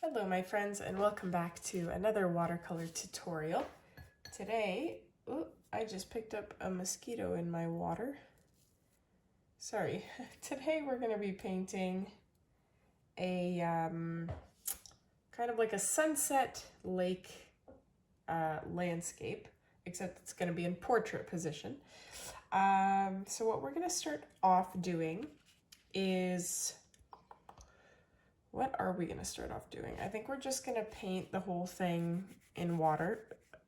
Hello my friends, and welcome back to another watercolor tutorial. Today, I just picked up a mosquito in my water. Sorry. Today we're going to be painting a kind of like a sunset lake landscape, except it's going to be in portrait position. So what we're going to start off doing is... What are we going to start off doing? I think we're just going to paint the whole thing in water,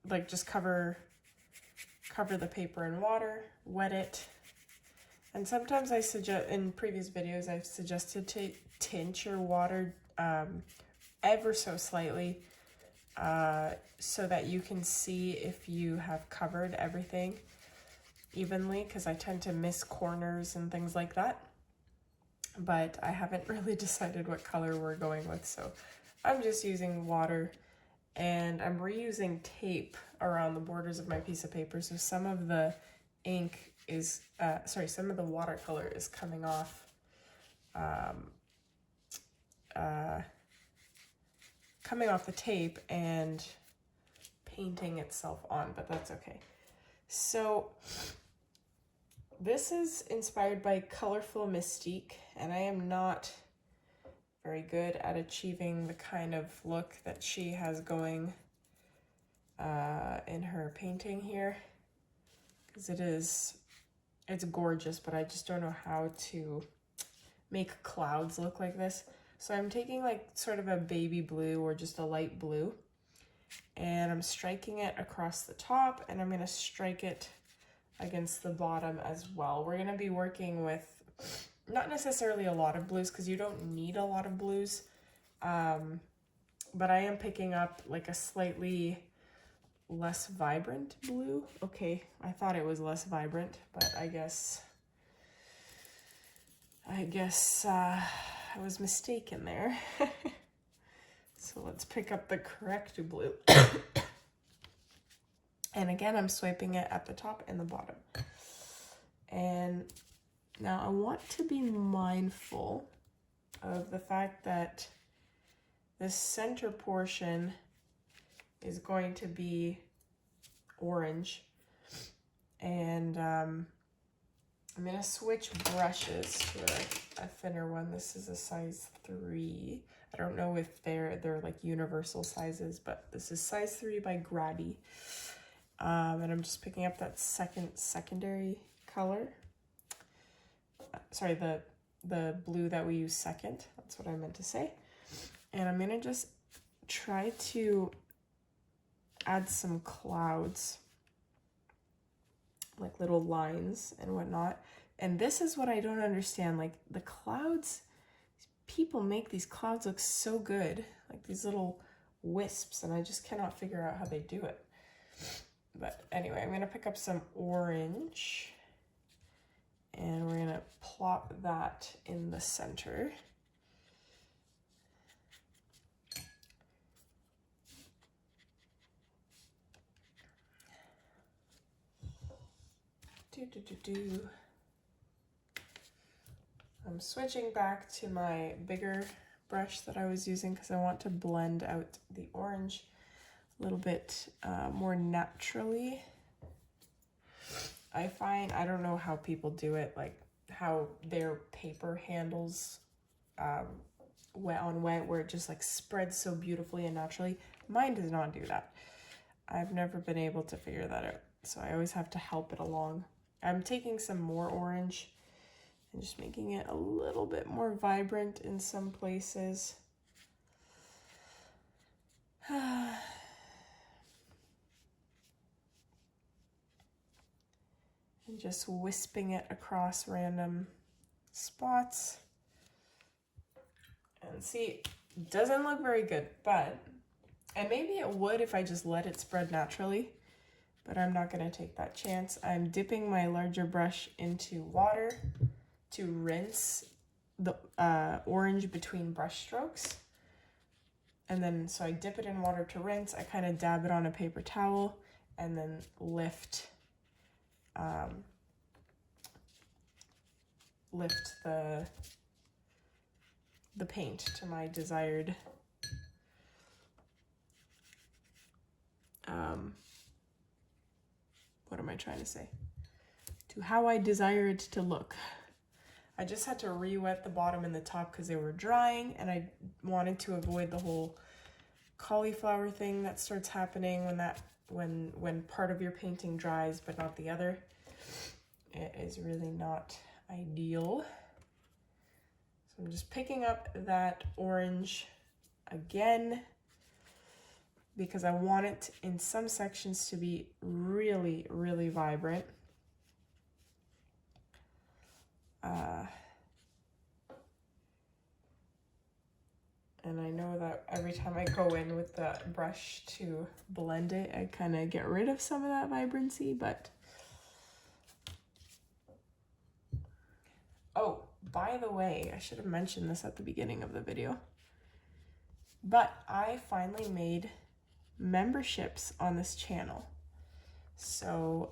like just cover the paper in water, wet it. And sometimes I suggest, in previous videos, I've suggested to tint your water ever so slightly so that you can see if you have covered everything evenly, because I tend to miss corners and things like that. But I haven't really decided what color we're going with, so I'm just using water, and I'm reusing tape around the borders of my piece of paper, so some of the ink is, some of the watercolor is coming off, the tape and painting itself on, but that's okay. So this is inspired by Colorful Mystique, and I am not very good at achieving the kind of look that she has going in her painting here, because it's gorgeous, but I just don't know how to make clouds look like this. So I'm taking like sort of a baby blue or just a light blue, and I'm striking it across the top, and I'm going to strike it against the bottom as well. We're going to be working with not necessarily a lot of blues, because you don't need a lot of blues, but I am picking up like a slightly less vibrant blue. Okay, I thought it was less vibrant, but I guess I was mistaken there. So let's pick up the correct blue. And again, I'm swiping it at the top and the bottom. And now I want to be mindful of the fact that this center portion is going to be orange. And I'm going to switch brushes to a thinner one. This is a size 3. I don't know if they're like universal sizes, but this is size 3 by Grady. And I'm just picking up that secondary color. Sorry, the blue that we use second. That's what I meant to say. And I'm gonna just try to add some clouds, like little lines and whatnot. And this is what I don't understand. Like the clouds, people make these clouds look so good, like these little wisps, and I just cannot figure out how they do it. But anyway, I'm going to pick up some orange, and we're going to plop that in the center. I'm switching back to my bigger brush that I was using because I want to blend out the orange a little bit more naturally. I find, I don't know how people do it, like how their paper handles wet on wet, where it just like spreads so beautifully and naturally. Mine does not do that. I've never been able to figure that out, so I always have to help it along. I'm taking some more orange and just making it a little bit more vibrant in some places. And just wisping it across random spots. And see, it doesn't look very good, but, and maybe it would if I just let it spread naturally, but I'm not going to take that chance. I'm dipping my larger brush into water to rinse the orange between brush strokes. And then, so I dip it in water to rinse, I kind of dab it on a paper towel, and then lift the paint to my desired what am I trying to say? To how I desire it to look. I just had to re-wet the bottom and the top because they were drying, and I wanted to avoid the whole cauliflower thing that starts happening when part of your painting dries but not the other. It is really not ideal. So I'm just picking up that orange again because I want it in some sections to be really, really vibrant. And I know that every time I go in with the brush to blend it, I kind of get rid of some of that vibrancy, but... Oh, by the way, I should have mentioned this at the beginning of the video, but I finally made memberships on this channel. So,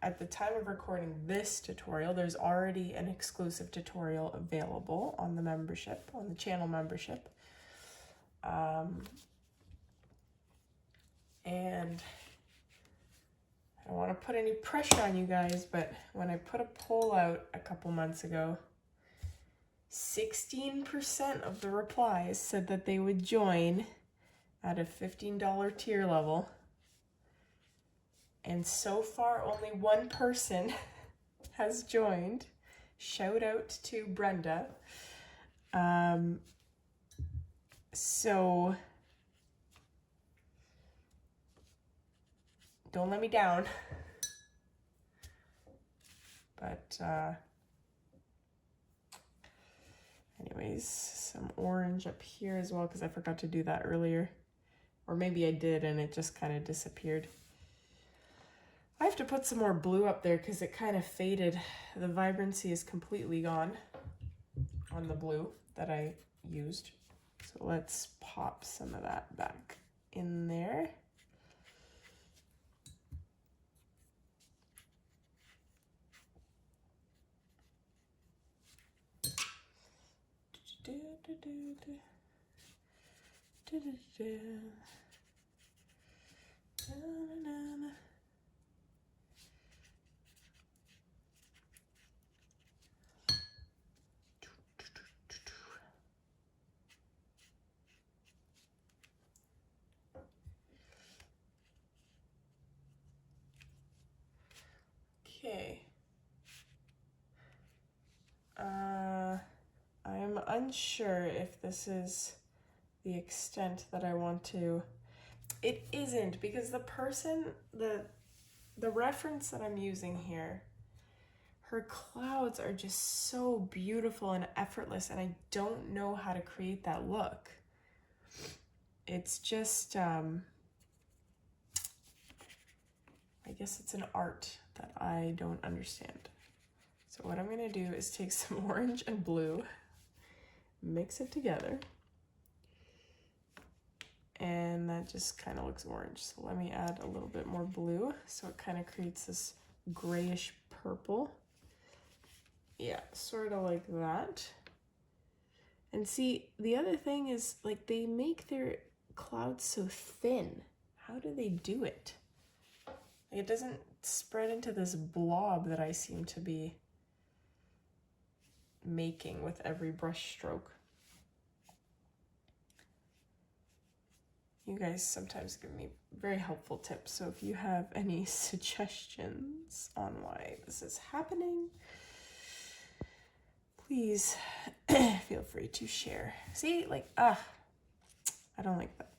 at the time of recording this tutorial, there's already an exclusive tutorial available on the membership, on the channel membership. And I don't want to put any pressure on you guys, but when I put a poll out a couple months ago, 16% of the replies said that they would join at a $15 tier level. And so far, only one person has joined. Shout out to Brenda. So don't let me down. But anyways, some orange up here as well because I forgot to do that earlier. Or maybe I did and it just kind of disappeared. I have to put some more blue up there because it kind of faded. The vibrancy is completely gone on the blue that I used. So let's pop some of that back in there. Okay. I'm unsure if this is the extent that I want to. It isn't, because the person, the reference that I'm using here, her clouds are just so beautiful and effortless, and I don't know how to create that look. It's just, I guess it's an art that I don't understand. So what I'm gonna do is take some orange and blue, mix it together, and that just kind of looks orange. So let me add a little bit more blue so it kind of creates this grayish purple. Yeah, sort of like that. And see, the other thing is, like, they make their clouds so thin. How do they do it? Like, it doesn't spread into this blob that I seem to be making with every brush stroke. You guys sometimes give me very helpful tips, so if you have any suggestions on why this is happening, please feel free to share. See, like, I don't like that.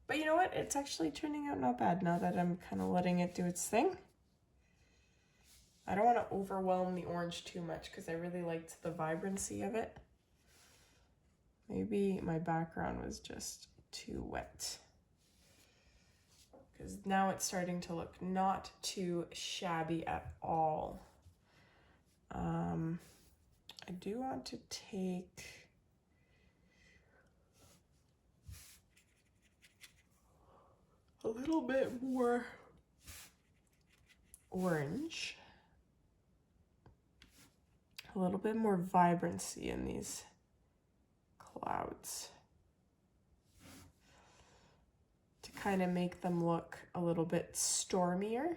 But you know what? It's actually turning out not bad now that I'm kind of letting it do its thing. I don't want to overwhelm the orange too much because I really liked the vibrancy of it. Maybe my background was just too wet. Because now it's starting to look not too shabby at all. I do want to take a little bit more orange, a little bit more vibrancy in these clouds. kind of make them look a little bit stormier.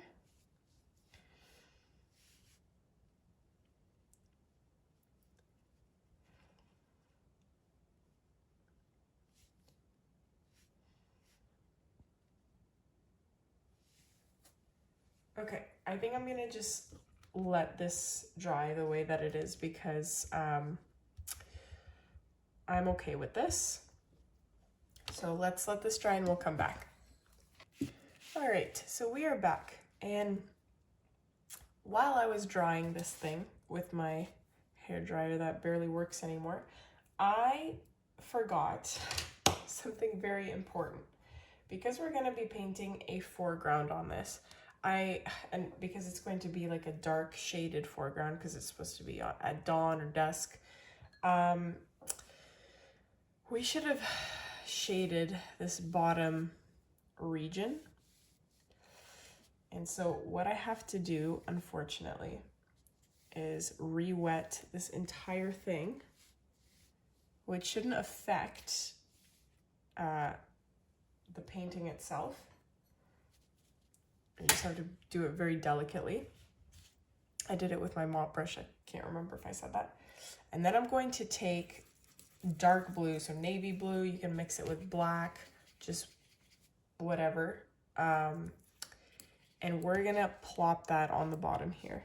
Okay, I think I'm gonna just let this dry the way that it is because I'm okay with this. So let's let this dry and we'll come back. All right, so we are back. And while I was drying this thing with my hair dryer that barely works anymore, I forgot something very important. Because we're gonna be painting a foreground on this, and because it's going to be like a dark shaded foreground because it's supposed to be at dawn or dusk, we should have shaded this bottom region. And so what I have to do, unfortunately, is re-wet this entire thing, which shouldn't affect the painting itself. You just have to do it very delicately. I did it with my mop brush. I can't remember if I said that. And then I'm going to take dark blue, so navy blue. You can mix it with black, just whatever. And we're gonna plop that on the bottom here.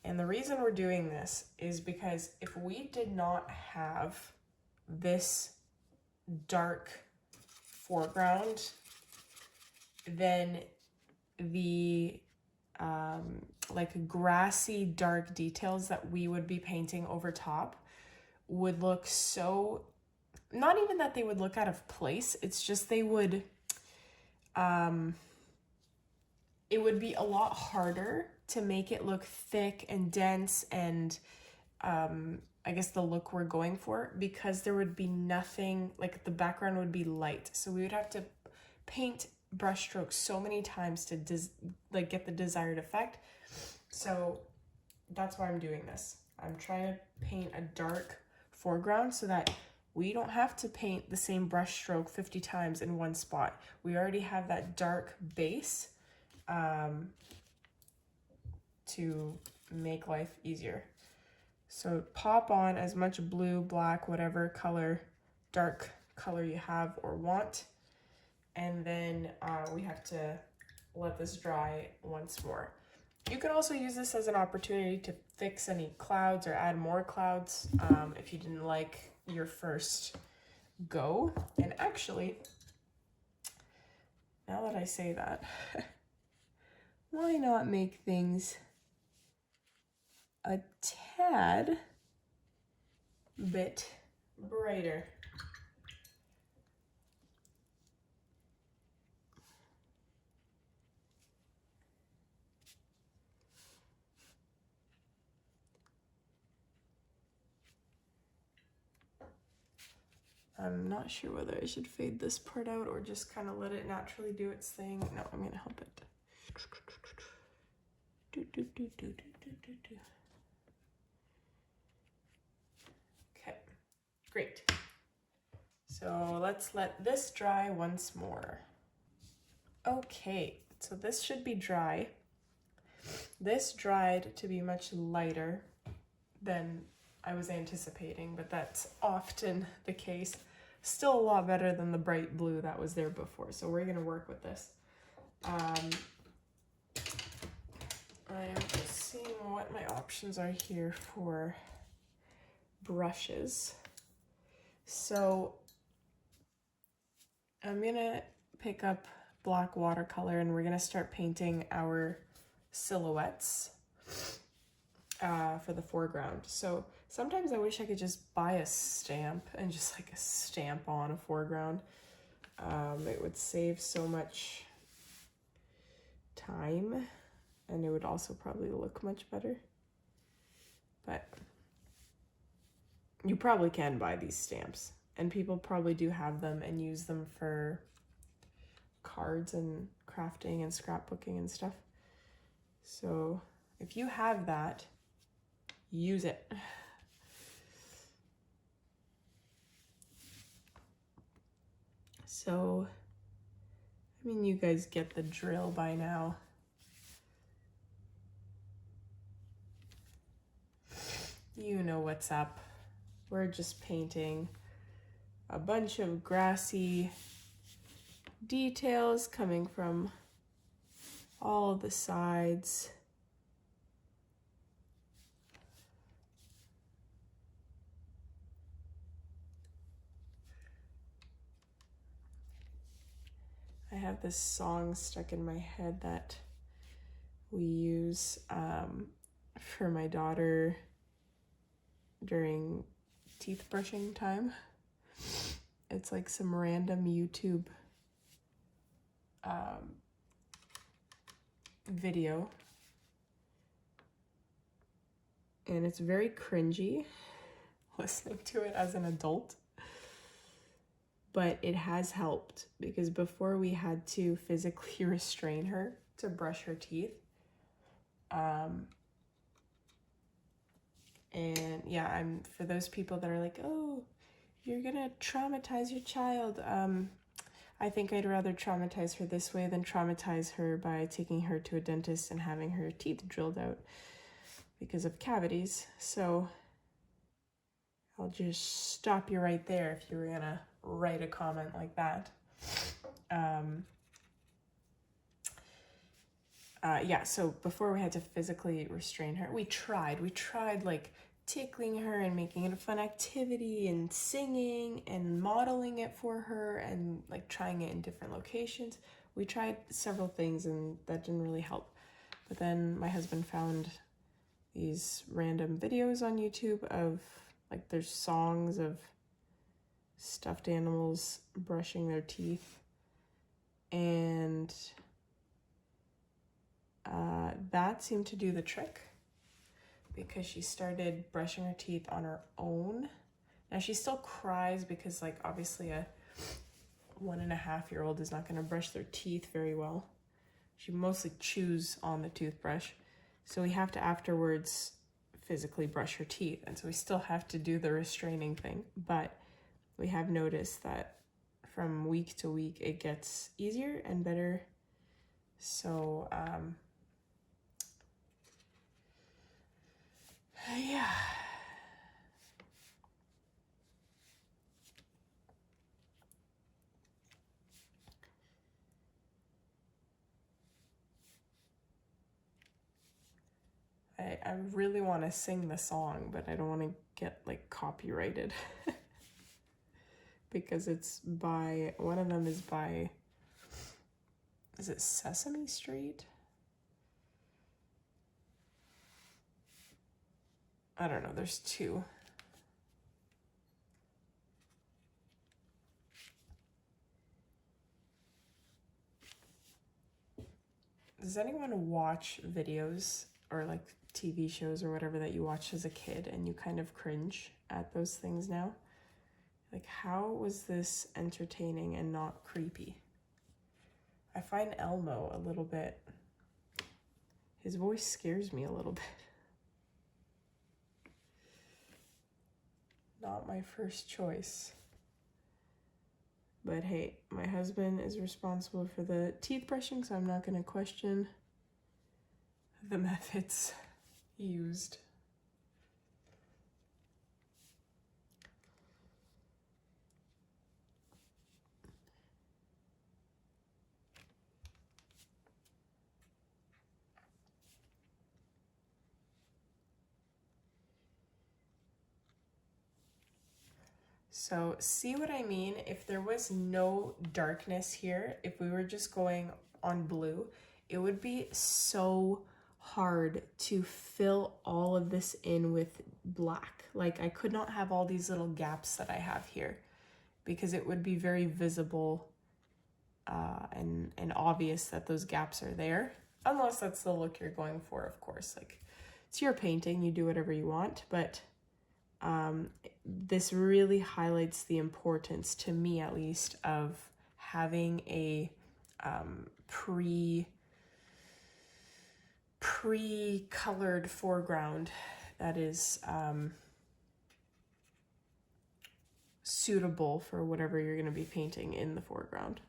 And the reason we're doing this is because if we did not have this dark foreground, then the like grassy dark details that we would be painting over top would look so, not even that they would look out of place, it's just they would, it would be a lot harder to make it look thick and dense and I guess the look we're going for, because there would be nothing, like the background would be light. So we would have to paint brush strokes so many times to like get the desired effect. So that's why I'm doing this. I'm trying to paint a dark foreground so that we don't have to paint the same brush stroke 50 times in one spot. We already have that dark base to make life easier. So pop on as much blue, black, whatever color, dark color you have or want. And then we have to let this dry once more. You can also use this as an opportunity to fix any clouds or add more clouds if you didn't like your first go. And actually, now that I say that, why not make things a tad bit brighter? I'm not sure whether I should fade this part out or just kind of let it naturally do its thing. No, I'm gonna help it. Okay, great. So let's let this dry once more. Okay, so this should be dry. This dried to be much lighter than I was anticipating, but that's often the case. Still a lot better than the bright blue that was there before, so we're gonna work with this. I am just seeing what my options are here for brushes. So I'm gonna pick up black watercolor and we're gonna start painting our silhouettes for the foreground. So sometimes I wish I could just buy a stamp and just like a stamp on a foreground. It would save so much time and it would also probably look much better. But you probably can buy these stamps and people probably do have them and use them for cards and crafting and scrapbooking and stuff. So if you have that, use it. So mean, you guys get the drill by now. You know what's up. We're just painting a bunch of grassy details coming from all of the sides. I have this song stuck in my head that we use for my daughter during teeth brushing time. It's like some random YouTube video, and it's very cringy listening to it as an adult, but it has helped because before we had to physically restrain her to brush her teeth. And yeah, for those people that are like, oh, you're gonna traumatize your child. I think I'd rather traumatize her this way than traumatize her by taking her to a dentist and having her teeth drilled out because of cavities. So I'll just stop you right there if you were gonna write a comment like that. Yeah, so before we had to physically restrain her, we tried like tickling her and making it a fun activity and singing and modeling it for her and like trying it in different locations. We tried several things and that didn't really help. But then my husband found these random videos on YouTube of like there's songs of stuffed animals brushing their teeth, and that seemed to do the trick because she started brushing her teeth on her own. Now she still cries because like obviously a 1.5-year-old is not going to brush their teeth very well. She mostly chews on the toothbrush, so we have to afterwards physically brush her teeth, and so we still have to do the restraining thing. But we have noticed that from week to week it gets easier and better. So yeah. I really want to sing the song, but I don't want to get like copyrighted because it's by, one of them is by, is it Sesame Street? I don't know, there's two. Does anyone watch videos or like TV shows or whatever that you watched as a kid and you kind of cringe at those things now? Like, how was this entertaining and not creepy? I find Elmo a little bit, his voice scares me a little bit. Not my first choice. But hey, my husband is responsible for the teeth brushing, so I'm not going to question the methods used. So see what I mean? If there was no darkness here, if we were just going on blue, it would be so hard to fill all of this in with black. Like I could not have all these little gaps that I have here because it would be very visible and obvious that those gaps are there. Unless that's the look you're going for, of course. Like it's your painting, you do whatever you want, but this really highlights the importance, to me at least, of having a pre-colored foreground that is suitable for whatever you're going to be painting in the foreground.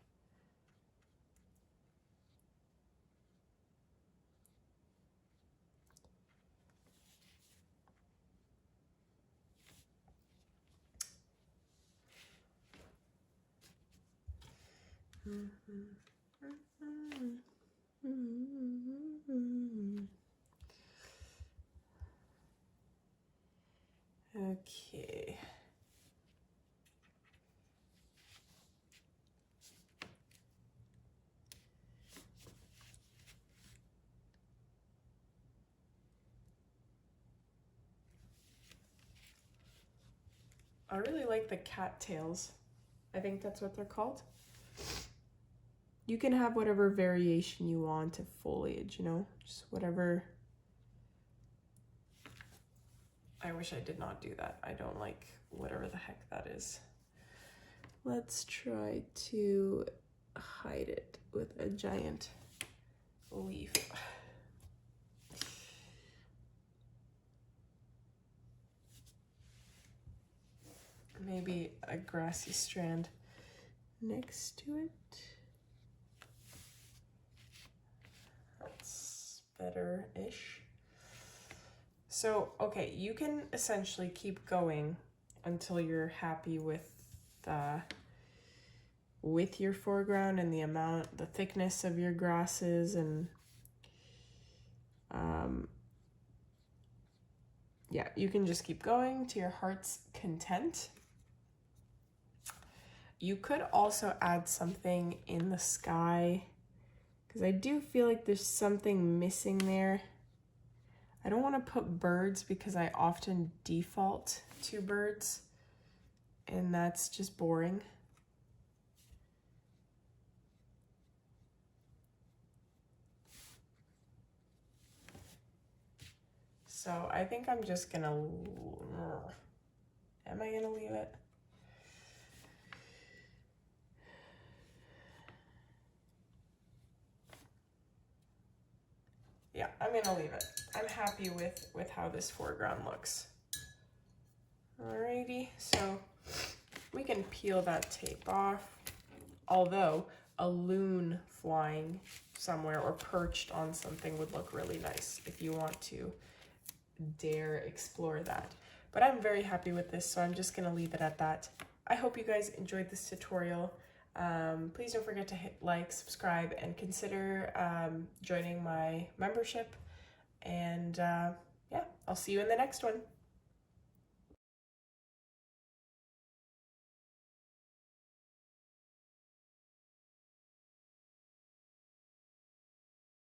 Okay. I really like the cattails. I think that's what they're called. You can have whatever variation you want of foliage, you know, just whatever. I wish I did not do that. I don't like whatever the heck that is. Let's try to hide it with a giant leaf. Maybe a grassy strand next to it. That's better-ish. So, okay, you can essentially keep going until you're happy with your foreground and the thickness of your grasses, and yeah, you can just keep going to your heart's content. You could also add something in the sky, because I do feel like there's something missing there. I don't want to put birds because I often default to birds, and that's just boring. So I think I'm just gonna, am I gonna leave it? Yeah, I'm gonna leave it. I'm happy with how this foreground looks. Alrighty, so we can peel that tape off. Although a loon flying somewhere or perched on something would look really nice if you want to dare explore that. But I'm very happy with this, so I'm just gonna leave it at that. I hope you guys enjoyed this tutorial. Please don't forget to hit like, subscribe, and consider joining my membership. And yeah, I'll see you in the next one.